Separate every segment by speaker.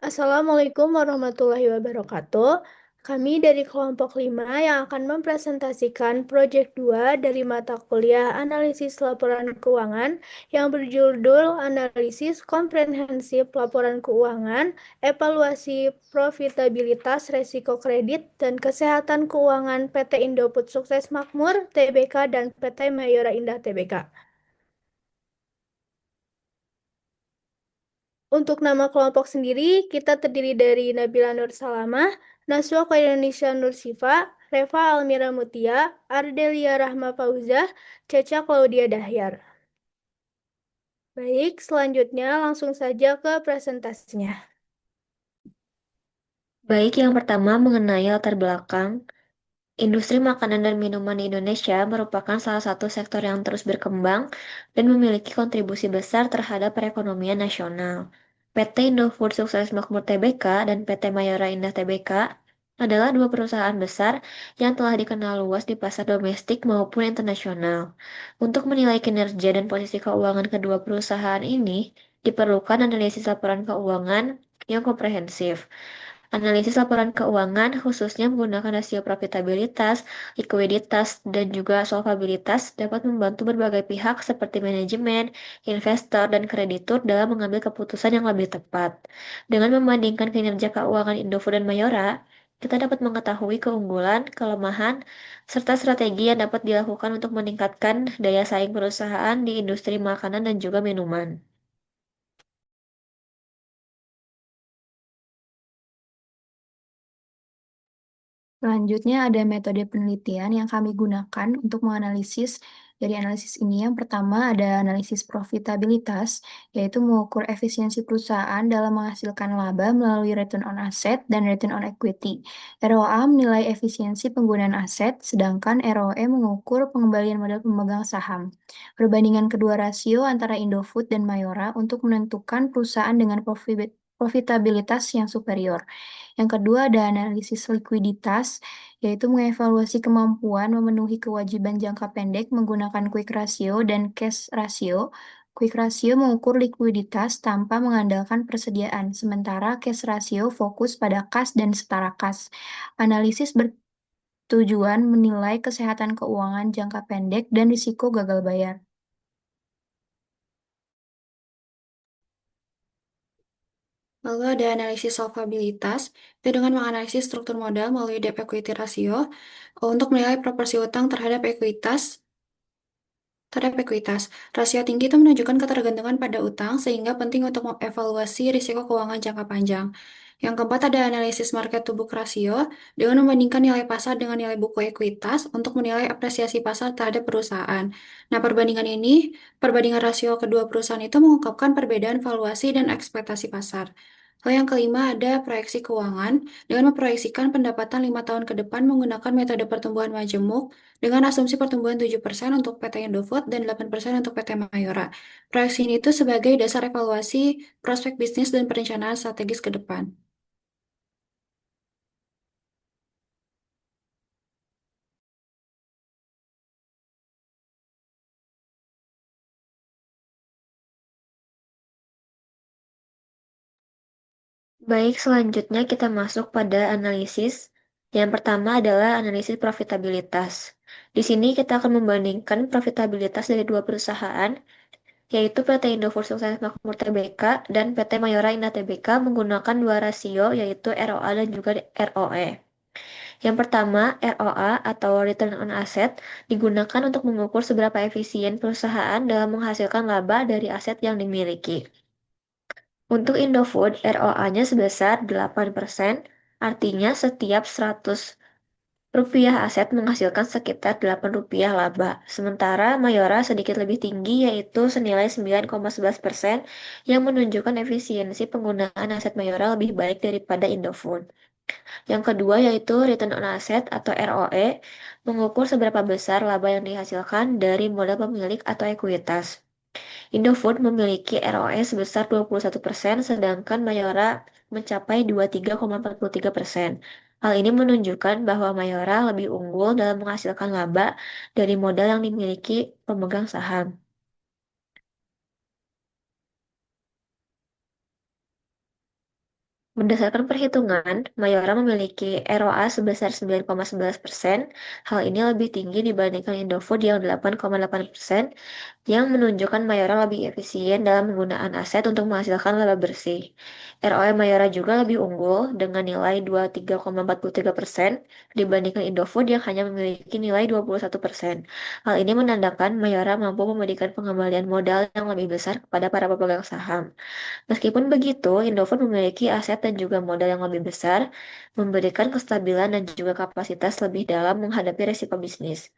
Speaker 1: Assalamualaikum warahmatullahi wabarakatuh. Kami dari kelompok 5 yang akan mempresentasikan proyek 2 dari mata kuliah Analisis Laporan Keuangan yang berjudul Analisis Komprehensif Laporan Keuangan, Evaluasi Profitabilitas Resiko Kredit dan Kesehatan Keuangan PT Indofood Sukses Makmur Tbk dan PT Mayora Indah Tbk. Untuk nama kelompok sendiri, kita terdiri dari Nabila Nur Salamah, Naswa Indonesia Nur Sifa, Reva Almira Mutia, Ardelia Rahma Fauzah, Ceca Claudia Dahyar. Baik, selanjutnya langsung saja ke presentasinya.
Speaker 2: Baik, yang pertama mengenai latar belakang. Industri makanan dan minuman di Indonesia merupakan salah satu sektor yang terus berkembang dan memiliki kontribusi besar terhadap perekonomian nasional. PT Indofood Sukses Makmur Tbk dan PT Mayora Indah Tbk adalah dua perusahaan besar yang telah dikenal luas di pasar domestik maupun internasional. Untuk menilai kinerja dan posisi keuangan kedua perusahaan ini, diperlukan analisis laporan keuangan yang komprehensif. Analisis laporan keuangan khususnya menggunakan rasio profitabilitas, likuiditas, dan juga solvabilitas dapat membantu berbagai pihak seperti manajemen, investor, dan kreditur dalam mengambil keputusan yang lebih tepat. Dengan membandingkan kinerja keuangan Indofood dan Mayora, kita dapat mengetahui keunggulan, kelemahan, serta strategi yang dapat dilakukan untuk meningkatkan daya saing perusahaan di industri makanan dan juga minuman.
Speaker 3: Selanjutnya ada metode penelitian yang kami gunakan untuk menganalisis. Dari analisis ini yang pertama ada analisis profitabilitas, yaitu mengukur efisiensi perusahaan dalam menghasilkan laba melalui return on asset dan return on equity. ROA menilai efisiensi penggunaan aset, sedangkan ROE mengukur pengembalian modal pemegang saham. Perbandingan kedua rasio antara Indofood dan Mayora untuk menentukan perusahaan dengan profitabilitas yang superior. Yang kedua ada analisis likuiditas, yaitu mengevaluasi kemampuan memenuhi kewajiban jangka pendek menggunakan quick ratio dan cash ratio. Quick ratio mengukur likuiditas tanpa mengandalkan persediaan, sementara cash ratio fokus pada kas dan setara kas. Analisis bertujuan menilai kesehatan keuangan jangka pendek dan risiko gagal bayar.
Speaker 4: Lalu ada analisis solvabilitas, itu dengan menganalisis struktur modal melalui debt equity ratio untuk menilai proporsi utang terhadap ekuitas. Rasio tinggi itu menunjukkan ketergantungan pada utang, sehingga penting untuk mengevaluasi risiko keuangan jangka panjang. Yang keempat ada analisis market to book ratio dengan membandingkan nilai pasar dengan nilai buku ekuitas untuk menilai apresiasi pasar terhadap perusahaan. Nah, perbandingan rasio kedua perusahaan itu mengungkapkan perbedaan valuasi dan ekspektasi pasar. Lalu yang kelima ada proyeksi keuangan dengan memproyeksikan pendapatan 5 tahun ke depan menggunakan metode pertumbuhan majemuk dengan asumsi pertumbuhan 7% untuk PT Indofood dan 8% untuk PT Mayora. Proyeksi ini itu sebagai dasar evaluasi prospek bisnis dan perencanaan strategis ke depan.
Speaker 2: Baik, selanjutnya kita masuk pada analisis. Yang pertama adalah analisis profitabilitas. Di sini kita akan membandingkan profitabilitas dari dua perusahaan, yaitu PT Indofood Sukses Makmur Tbk dan PT Mayora Indah Tbk menggunakan dua rasio, yaitu ROA dan juga ROE. Yang pertama, ROA atau Return on Asset digunakan untuk mengukur seberapa efisien perusahaan dalam menghasilkan laba dari aset yang dimiliki. Untuk Indofood, ROA-nya sebesar 8%, artinya setiap 100 rupiah aset menghasilkan sekitar 8 rupiah laba. Sementara Mayora sedikit lebih tinggi, yaitu senilai 9,11%, yang menunjukkan efisiensi penggunaan aset Mayora lebih baik daripada Indofood. Yang kedua yaitu Return on Asset atau ROE, mengukur seberapa besar laba yang dihasilkan dari modal pemilik atau ekuitas. Indofood memiliki ROE sebesar 21%, sedangkan Mayora mencapai 23,43%. Hal ini menunjukkan bahwa Mayora lebih unggul dalam menghasilkan laba dari modal yang dimiliki pemegang saham. Berdasarkan perhitungan, Mayora memiliki ROA sebesar 9,11%. Hal ini lebih tinggi dibandingkan Indofood yang 8,8%, yang menunjukkan Mayora lebih efisien dalam penggunaan aset untuk menghasilkan laba bersih. ROE Mayora juga lebih unggul dengan nilai 23,43% dibandingkan Indofood yang hanya memiliki nilai 21%. Hal ini menandakan Mayora mampu memberikan pengembalian modal yang lebih besar kepada para pemegang saham. Meskipun begitu, Indofood memiliki aset dan juga modal yang lebih besar, memberikan kestabilan dan juga kapasitas lebih dalam menghadapi risiko bisnis.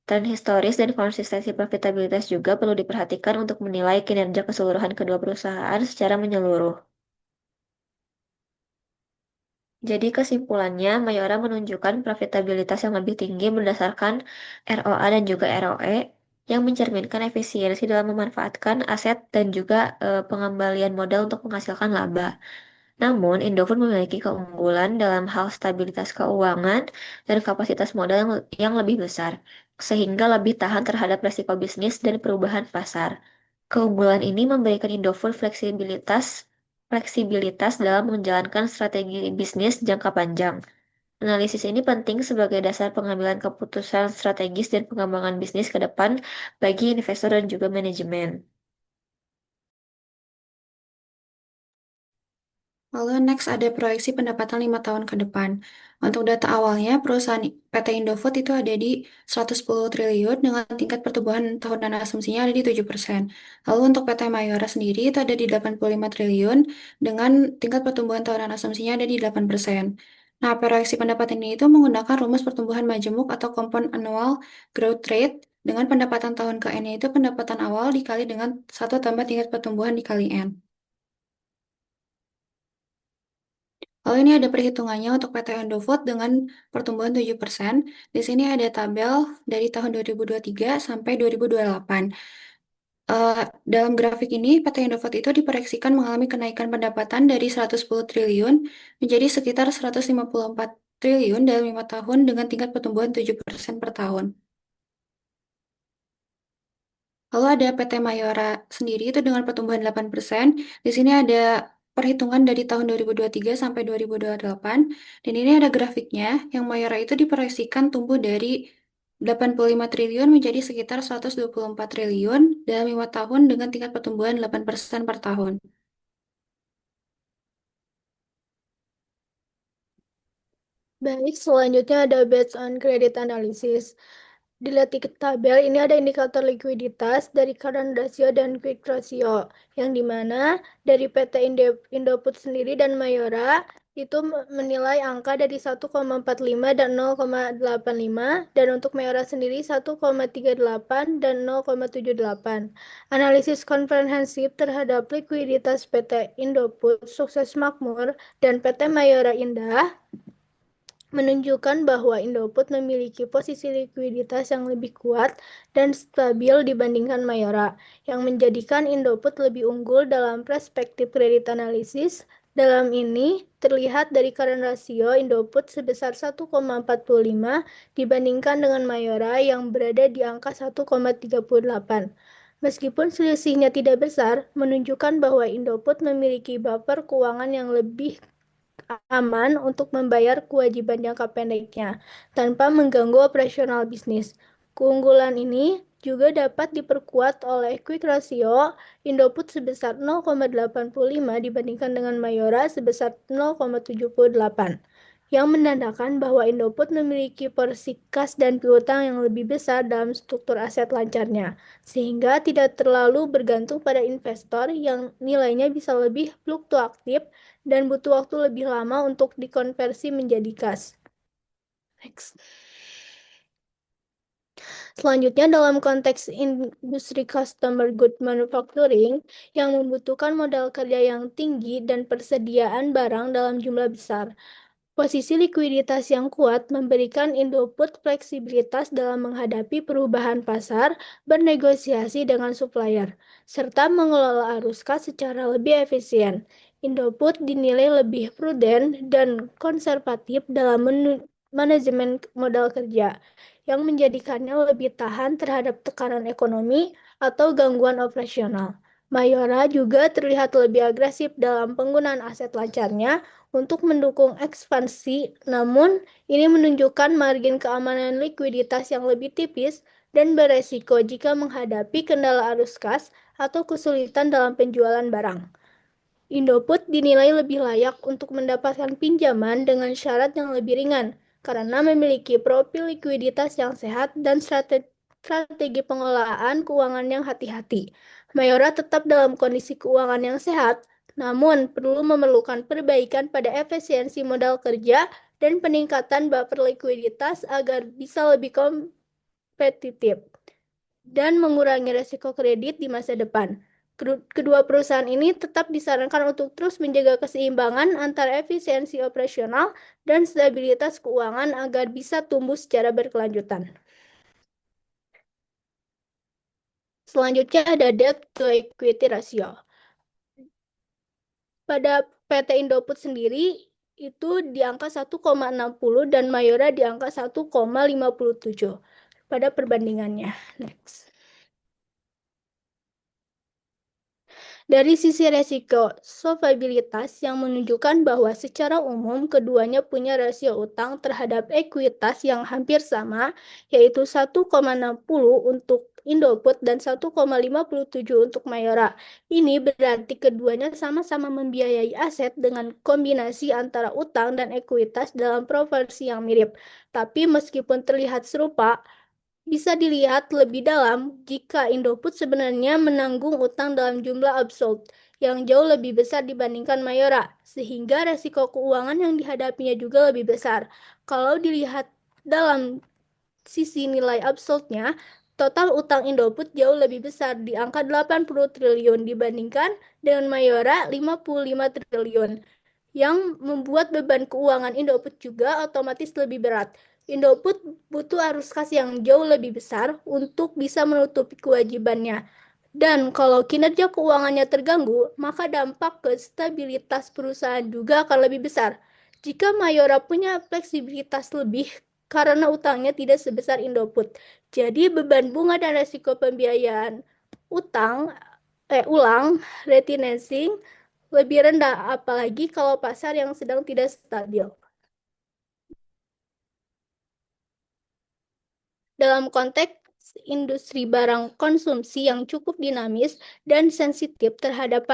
Speaker 2: Tren historis dan konsistensi profitabilitas juga perlu diperhatikan untuk menilai kinerja keseluruhan kedua perusahaan secara menyeluruh. Jadi kesimpulannya, Mayora menunjukkan profitabilitas yang lebih tinggi berdasarkan ROA dan juga ROE yang mencerminkan efisiensi dalam memanfaatkan aset dan juga pengembalian modal untuk menghasilkan laba. Namun, Indofood memiliki keunggulan dalam hal stabilitas keuangan dan kapasitas modal yang lebih besar, sehingga lebih tahan terhadap risiko bisnis dan perubahan pasar. Keunggulan ini memberikan Indofood fleksibilitas dalam menjalankan strategi bisnis jangka panjang. Analisis ini penting sebagai dasar pengambilan keputusan strategis dan pengembangan bisnis ke depan bagi investor dan juga manajemen.
Speaker 4: Lalu next ada proyeksi pendapatan 5 tahun ke depan. Untuk data awalnya, perusahaan PT Indofood itu ada di 110 triliun dengan tingkat pertumbuhan tahunan asumsinya ada di 7%. Lalu untuk PT Mayora sendiri itu ada di 85 triliun dengan tingkat pertumbuhan tahunan asumsinya ada di 8%. Nah, proyeksi pendapatan ini itu menggunakan rumus pertumbuhan majemuk atau compound annual growth rate dengan pendapatan tahun ke N itu pendapatan awal dikali dengan 1 tambah tingkat pertumbuhan dikali N. Lalu ini ada perhitungannya untuk PT Indofood dengan pertumbuhan 7%. Di sini ada tabel dari tahun 2023 sampai 2028. Eh, dalam grafik ini, PT Indofood itu diproyeksikan mengalami kenaikan pendapatan dari 110 triliun menjadi sekitar 154 triliun dalam 5 tahun dengan tingkat pertumbuhan 7% per tahun. Lalu ada PT Mayora sendiri itu dengan pertumbuhan 8%. Di sini ada perhitungan dari tahun 2023 sampai 2028. Dan ini ada grafiknya, yang Mayora itu diproyeksikan tumbuh dari 85 triliun menjadi sekitar 124 triliun dalam 5 tahun dengan tingkat pertumbuhan 8% per tahun.
Speaker 1: Baik, selanjutnya ada based on credit analysis. Dilihat di tabel, ini ada indikator likuiditas dari current ratio dan quick ratio, yang dimana dari PT Indofood sendiri dan Mayora itu menilai angka dari 1,45 dan 0,85, dan untuk Mayora sendiri 1,38 dan 0,78. Analisis komprehensif terhadap likuiditas PT Indofood sukses makmur dan PT Mayora Indah menunjukkan bahwa Indofood memiliki posisi likuiditas yang lebih kuat dan stabil dibandingkan Mayora, yang menjadikan Indofood lebih unggul dalam perspektif kredit analisis. Dalam ini, terlihat dari current ratio Indofood sebesar 1,45 dibandingkan dengan Mayora yang berada di angka 1,38. Meskipun selisihnya tidak besar, menunjukkan bahwa Indofood memiliki buffer keuangan yang lebih aman untuk membayar kewajiban jangka pendeknya tanpa mengganggu operasional bisnis. Keunggulan ini juga dapat diperkuat oleh quick ratio Indofood sebesar 0,85 dibandingkan dengan Mayora sebesar 0,78, yang menandakan bahwa Indofood memiliki porsi kas dan piutang yang lebih besar dalam struktur aset lancarnya, sehingga tidak terlalu bergantung pada investor yang nilainya bisa lebih fluktuatif dan butuh waktu lebih lama untuk dikonversi menjadi kas. Next. Selanjutnya, dalam konteks industri customer good manufacturing yang membutuhkan modal kerja yang tinggi dan persediaan barang dalam jumlah besar, posisi likuiditas yang kuat memberikan Indofood fleksibilitas dalam menghadapi perubahan pasar, bernegosiasi dengan supplier, serta mengelola arus kas secara lebih efisien. Indofood dinilai lebih prudent dan konservatif dalam manajemen modal kerja, yang menjadikannya lebih tahan terhadap tekanan ekonomi atau gangguan operasional. Mayora juga terlihat lebih agresif dalam penggunaan aset lancarnya untuk mendukung ekspansi, namun ini menunjukkan margin keamanan likuiditas yang lebih tipis dan beresiko jika menghadapi kendala arus kas atau kesulitan dalam penjualan barang. Indofood dinilai lebih layak untuk mendapatkan pinjaman dengan syarat yang lebih ringan karena memiliki profil likuiditas yang sehat dan strategi pengelolaan keuangan yang hati-hati. Mayora tetap dalam kondisi keuangan yang sehat, namun perlu memerlukan perbaikan pada efisiensi modal kerja dan peningkatan buffer likuiditas agar bisa lebih kompetitif dan mengurangi resiko kredit di masa depan. Kedua perusahaan ini tetap disarankan untuk terus menjaga keseimbangan antara efisiensi operasional dan stabilitas keuangan agar bisa tumbuh secara berkelanjutan. Selanjutnya ada debt to equity ratio. Pada PT Indofood sendiri itu di angka 1,60 dan Mayora di angka 1,57 pada perbandingannya. Next. Dari sisi resiko solvabilitas yang menunjukkan bahwa secara umum keduanya punya rasio utang terhadap ekuitas yang hampir sama, yaitu 1,60 untuk Indofood dan 1,57 untuk Mayora. Ini berarti keduanya sama-sama membiayai aset dengan kombinasi antara utang dan ekuitas dalam proporsi yang mirip. Tapi meskipun terlihat serupa, bisa dilihat lebih dalam jika Indofood sebenarnya menanggung utang dalam jumlah absolut yang jauh lebih besar dibandingkan Mayora, sehingga resiko keuangan yang dihadapinya juga lebih besar. Kalau dilihat dalam sisi nilai absolutnya, total utang Indofood jauh lebih besar di angka 80 triliun dibandingkan dengan Mayora 55 triliun yang membuat beban keuangan Indofood juga otomatis lebih berat. Indofood butuh arus kas yang jauh lebih besar untuk bisa menutupi kewajibannya. Dan kalau kinerja keuangannya terganggu, maka dampak ke stabilitas perusahaan juga akan lebih besar. Jika Mayora punya fleksibilitas lebih karena utangnya tidak sebesar Indofood. Jadi beban bunga dan resiko pembiayaan ulang refinancing lebih rendah, apalagi kalau pasar yang sedang tidak stabil. Dalam konteks industri barang konsumsi yang cukup dinamis dan sensitif terhadap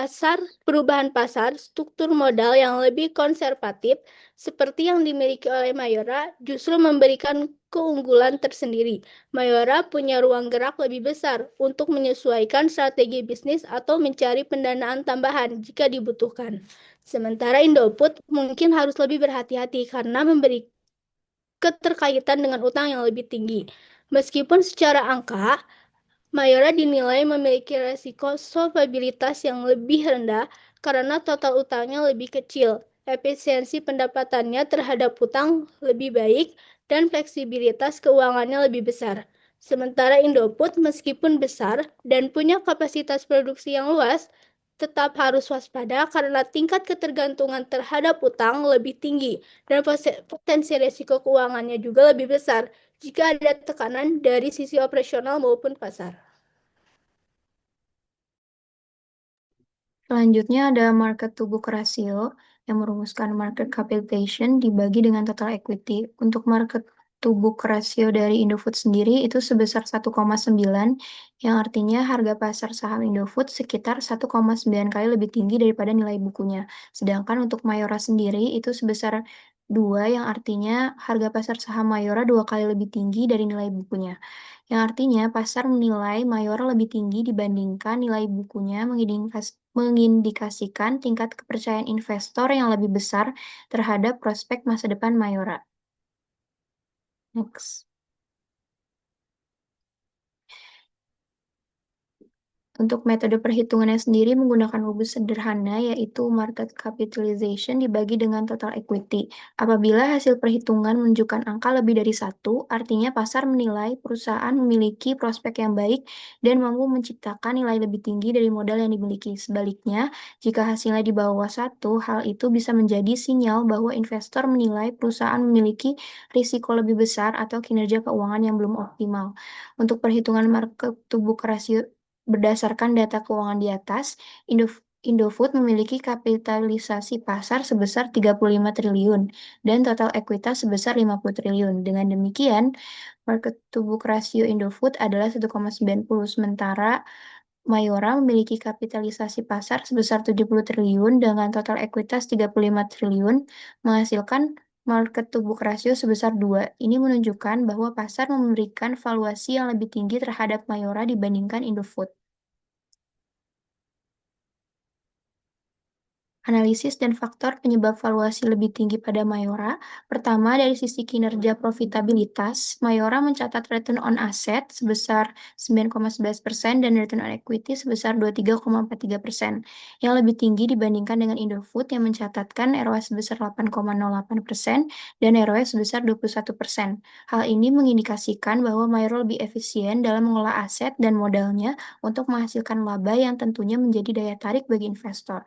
Speaker 1: perubahan pasar, struktur modal yang lebih konservatif seperti yang dimiliki oleh Mayora justru memberikan keunggulan tersendiri. Mayora punya ruang gerak lebih besar untuk menyesuaikan strategi bisnis atau mencari pendanaan tambahan jika dibutuhkan. Sementara Indofood mungkin harus lebih berhati-hati karena memberi keterkaitan dengan utang yang lebih tinggi. Meskipun secara angka, Mayora dinilai memiliki resiko solvabilitas yang lebih rendah karena total utangnya lebih kecil, efisiensi pendapatannya terhadap utang lebih baik, dan fleksibilitas keuangannya lebih besar. Sementara Indofood meskipun besar dan punya kapasitas produksi yang luas, tetap harus waspada karena tingkat ketergantungan terhadap utang lebih tinggi dan potensi risiko keuangannya juga lebih besar jika ada tekanan dari sisi operasional maupun pasar.
Speaker 3: Selanjutnya ada market to book ratio yang merumuskan market capitalization dibagi dengan total equity. Untuk market to book ratio dari Indofood sendiri itu sebesar 1,9 yang artinya harga pasar saham Indofood sekitar 1,9 kali lebih tinggi daripada nilai bukunya. Sedangkan untuk Mayora sendiri itu sebesar 2 yang artinya harga pasar saham Mayora 2 kali lebih tinggi dari nilai bukunya. Yang artinya pasar menilai Mayora lebih tinggi dibandingkan nilai bukunya mengindikasikan tingkat kepercayaan investor yang lebih besar terhadap prospek masa depan Mayora. Next. Untuk metode perhitungannya sendiri menggunakan rumus sederhana yaitu market capitalization dibagi dengan total equity. Apabila hasil perhitungan menunjukkan angka lebih dari 1, artinya pasar menilai perusahaan memiliki prospek yang baik dan mampu menciptakan nilai lebih tinggi dari modal yang dimiliki. Sebaliknya, jika hasilnya di bawah 1, hal itu bisa menjadi sinyal bahwa investor menilai perusahaan memiliki risiko lebih besar atau kinerja keuangan yang belum optimal. Untuk perhitungan market to book ratio Berdasarkan data keuangan di atas, Indofood memiliki kapitalisasi pasar sebesar 35 triliun dan total ekuitas sebesar 50 triliun. Dengan demikian, market to book rasio Indofood adalah 1,90, sementara Mayora memiliki kapitalisasi pasar sebesar 70 triliun dengan total ekuitas 35 triliun, menghasilkan market to book rasio sebesar 2. Ini menunjukkan bahwa pasar memberikan valuasi yang lebih tinggi terhadap Mayora dibandingkan Indofood. Analisis dan faktor penyebab valuasi lebih tinggi pada Mayora. Pertama, dari sisi kinerja profitabilitas, Mayora mencatat return on asset sebesar 9,11% dan return on equity sebesar 23,43%, yang lebih tinggi dibandingkan dengan Indofood yang mencatatkan ROE sebesar 8,08% dan ROE sebesar 21%. Hal ini mengindikasikan bahwa Mayora lebih efisien dalam mengelola aset dan modalnya untuk menghasilkan laba yang tentunya menjadi daya tarik bagi investor.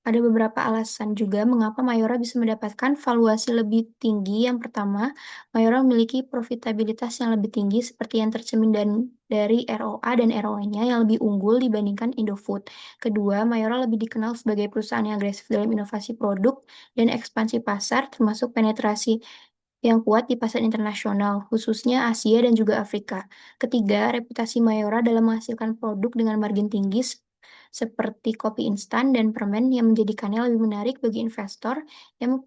Speaker 3: Ada beberapa alasan juga mengapa Mayora bisa mendapatkan valuasi lebih tinggi. Yang pertama, Mayora memiliki profitabilitas yang lebih tinggi seperti yang tercermin dari ROA dan ROE-nya yang lebih unggul dibandingkan Indofood. Kedua, Mayora lebih dikenal sebagai perusahaan yang agresif dalam inovasi produk dan ekspansi pasar, termasuk penetrasi yang kuat di pasar internasional, khususnya Asia dan juga Afrika. Ketiga, reputasi Mayora dalam menghasilkan produk dengan margin tinggi seperti kopi instan dan permen yang menjadikannya lebih menarik bagi investor yang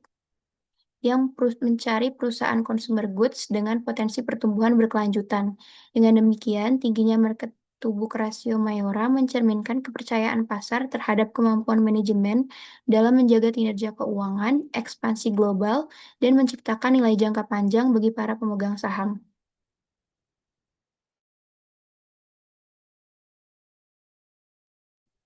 Speaker 3: mencari perusahaan consumer goods dengan potensi pertumbuhan berkelanjutan. Dengan demikian, tingginya market to book rasio Mayora mencerminkan kepercayaan pasar terhadap kemampuan manajemen dalam menjaga kinerja keuangan, ekspansi global, dan menciptakan nilai jangka panjang bagi para pemegang saham.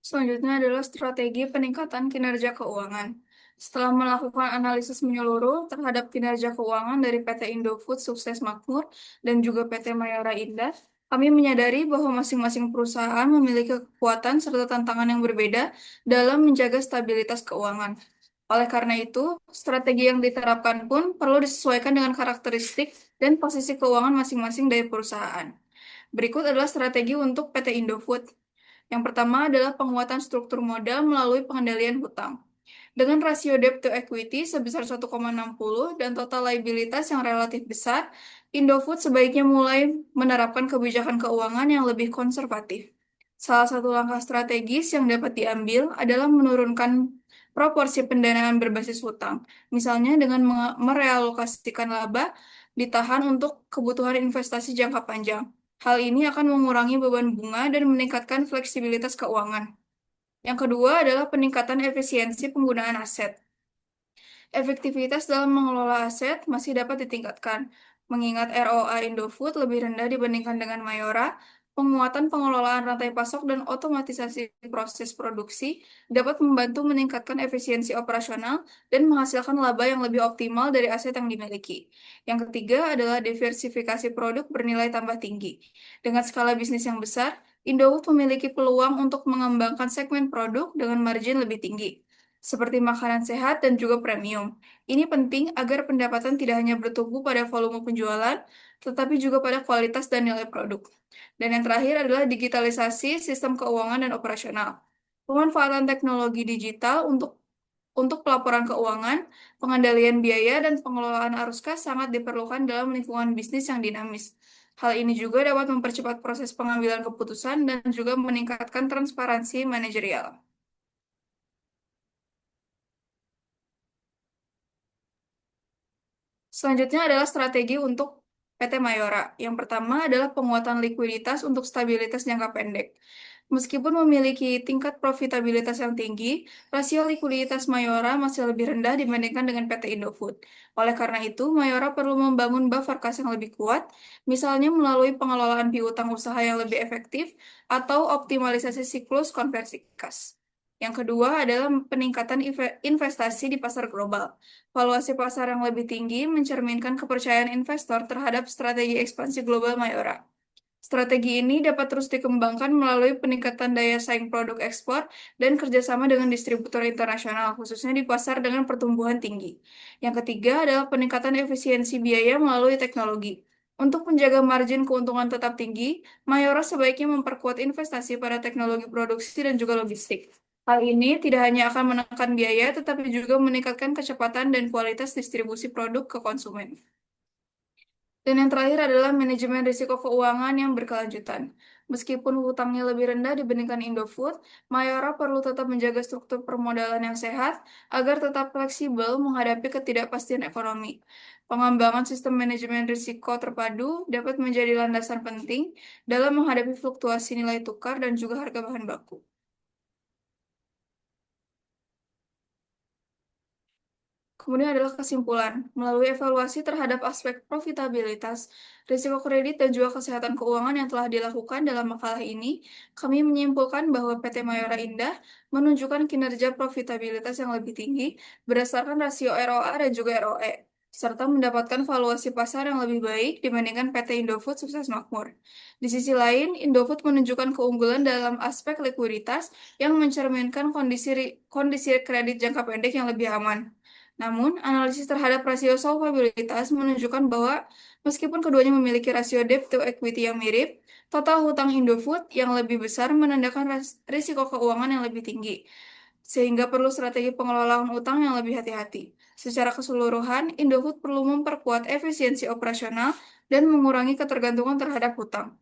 Speaker 5: Selanjutnya adalah strategi peningkatan kinerja keuangan. Setelah melakukan analisis menyeluruh terhadap kinerja keuangan dari PT Indofood Sukses Makmur dan juga PT Mayora Indah, kami menyadari bahwa masing-masing perusahaan memiliki kekuatan serta tantangan yang berbeda dalam menjaga stabilitas keuangan. Oleh karena itu, strategi yang diterapkan pun perlu disesuaikan dengan karakteristik dan posisi keuangan masing-masing dari perusahaan. Berikut adalah strategi untuk PT Indofood. Yang pertama adalah penguatan struktur modal melalui pengendalian hutang. Dengan rasio debt to equity sebesar 1,60 dan total liabilitas yang relatif besar, Indofood sebaiknya mulai menerapkan kebijakan keuangan yang lebih konservatif. Salah satu langkah strategis yang dapat diambil adalah menurunkan proporsi pendanaan berbasis hutang, misalnya dengan merealokasikan laba ditahan untuk kebutuhan investasi jangka panjang. Hal ini akan mengurangi beban bunga dan meningkatkan fleksibilitas keuangan. Yang kedua adalah peningkatan efisiensi penggunaan aset. Efektivitas dalam mengelola aset masih dapat ditingkatkan. Mengingat ROA Indofood lebih rendah dibandingkan dengan Mayora, penguatan pengelolaan rantai pasok dan otomatisasi proses produksi dapat membantu meningkatkan efisiensi operasional dan menghasilkan laba yang lebih optimal dari aset yang dimiliki. Yang ketiga adalah diversifikasi produk bernilai tambah tinggi. Dengan skala bisnis yang besar, Indofood memiliki peluang untuk mengembangkan segmen produk dengan margin lebih tinggi, seperti makanan sehat dan juga premium. Ini penting agar pendapatan tidak hanya bertumbuh pada volume penjualan, tetapi juga pada kualitas dan nilai produk. Dan yang terakhir adalah digitalisasi sistem keuangan dan operasional. Pemanfaatan teknologi digital untuk pelaporan keuangan, pengendalian biaya, dan pengelolaan arus kas sangat diperlukan dalam lingkungan bisnis yang dinamis. Hal ini juga dapat mempercepat proses pengambilan keputusan dan juga meningkatkan transparansi manajerial. Selanjutnya adalah strategi untuk PT Mayora. Yang pertama adalah penguatan likuiditas untuk stabilitas jangka pendek. Meskipun memiliki tingkat profitabilitas yang tinggi, rasio likuiditas Mayora masih lebih rendah dibandingkan dengan PT Indofood. Oleh karena itu, Mayora perlu membangun buffer kas yang lebih kuat, misalnya melalui pengelolaan piutang usaha yang lebih efektif atau optimalisasi siklus konversi kas. Yang kedua adalah peningkatan investasi di pasar global. Valuasi pasar yang lebih tinggi mencerminkan kepercayaan investor terhadap strategi ekspansi global Mayora. Strategi ini dapat terus dikembangkan melalui peningkatan daya saing produk ekspor dan kerjasama dengan distributor internasional, khususnya di pasar dengan pertumbuhan tinggi. Yang ketiga adalah peningkatan efisiensi biaya melalui teknologi. Untuk menjaga margin keuntungan tetap tinggi, Mayora sebaiknya memperkuat investasi pada teknologi produksi dan juga logistik. Hal ini tidak hanya akan menekan biaya, tetapi juga meningkatkan kecepatan dan kualitas distribusi produk ke konsumen. Dan yang terakhir adalah manajemen risiko keuangan yang berkelanjutan. Meskipun hutangnya lebih rendah dibandingkan Indofood, Mayora perlu tetap menjaga struktur permodalan yang sehat agar tetap fleksibel menghadapi ketidakpastian ekonomi. Pengembangan sistem manajemen risiko terpadu dapat menjadi landasan penting dalam menghadapi fluktuasi nilai tukar dan juga harga bahan baku. Kemudian adalah kesimpulan. Melalui evaluasi terhadap aspek profitabilitas, risiko kredit, dan juga kesehatan keuangan yang telah dilakukan dalam makalah ini, kami menyimpulkan bahwa PT Mayora Indah menunjukkan kinerja profitabilitas yang lebih tinggi berdasarkan rasio ROA dan juga ROE, serta mendapatkan valuasi pasar yang lebih baik dibandingkan PT Indofood Sukses Makmur. Di sisi lain, Indofood menunjukkan keunggulan dalam aspek likuiditas yang mencerminkan kondisi kredit jangka pendek yang lebih aman. Namun, analisis terhadap rasio solvabilitas menunjukkan bahwa meskipun keduanya memiliki rasio debt to equity yang mirip, total hutang Indofood yang lebih besar menandakan risiko keuangan yang lebih tinggi, sehingga perlu strategi pengelolaan utang yang lebih hati-hati. Secara keseluruhan, Indofood perlu memperkuat efisiensi operasional dan mengurangi ketergantungan terhadap hutang.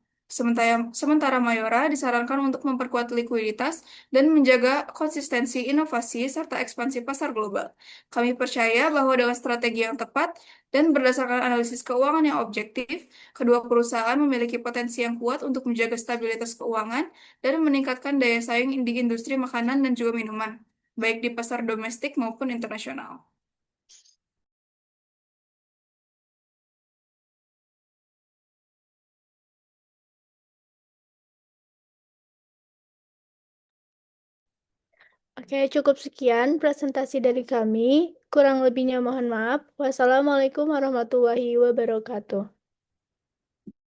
Speaker 5: Sementara Mayora disarankan untuk memperkuat likuiditas dan menjaga konsistensi inovasi serta ekspansi pasar global. Kami percaya bahwa dengan strategi yang tepat dan berdasarkan analisis keuangan yang objektif, kedua perusahaan memiliki potensi yang kuat untuk menjaga stabilitas keuangan dan meningkatkan daya saing di industri makanan dan juga minuman, baik di pasar domestik maupun internasional.
Speaker 1: Oke, cukup sekian presentasi dari kami. Kurang lebihnya mohon maaf. Wassalamualaikum warahmatullahi wabarakatuh.